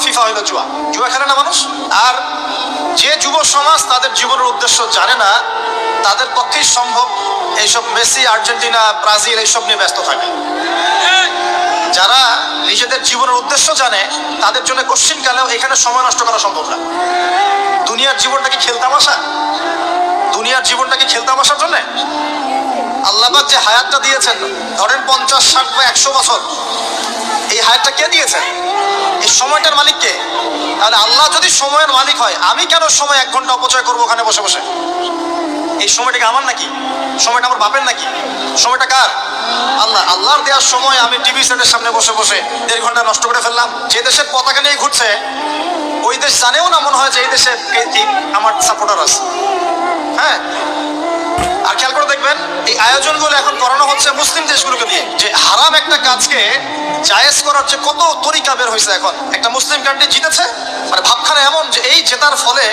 FIFA হইলো জুয়া, জুয়া খেলে না মানুষ। আর যে যুব সমাজ তাদের জীবনের উদ্দেশ্য জানে না, তাদের পক্ষেই সম্ভব এইসব মেসি, আর্জেন্টিনা, ব্রাজিল এইসব নিয়ে ব্যস্ত থাকে। যারা নিজেদের জীবনের উদ্দেশ্য জানে তাদের জন্য কোশ্চিন কালেও এখানে সময় নষ্ট করা সম্ভব না। দুনিয়ার জীবনটা কি খেলতামাশা? দুনিয়ার জীবনটা কি খেলতামাশার জন্য? আল্লাহ পাক যে হায়াতটা দিয়েছেন, ধরেন 50, 60 বা 100 বছর, এই হায়াতটা কে দিয়েছেন? এই সময়টার মালিক কে? তাহলে আল্লাহ যদি সময়ের মালিক হয়, আমি কেন সময় 1 ঘন্টা অপচয় করবো ওখানে বসে বসে? এই সময়টা কি আমার নাকি? সময়টা আমার বাপের নাকি? সময়টা কার? আল্লাহ। আল্লাহর দেওয়ার সময় আমি টিভি সেটের সামনে বসে বসে 1.5 ঘন্টা নষ্ট করে ফেললাম। যে দেশের পতাকা নিয়ে ঘুরছে ওই দেশ জানেও না মনে হয় যে এই দেশে আমার সাপোর্টার আছে। হ্যাঁ, আর খেয়াল করে দেখবেন এই আয়োজনগুলো এখন করানো হচ্ছে মুসলিম দেশগুলোকে দিয়ে। যে হারাম একটা কাজকে জায়েজ করার যে কত তরিকা বের হয়েছে এখন। একটা মুসলিম কান্ট্রি জিতেছে, মানে ভাবখানা এমন যে এই জেতার ফলে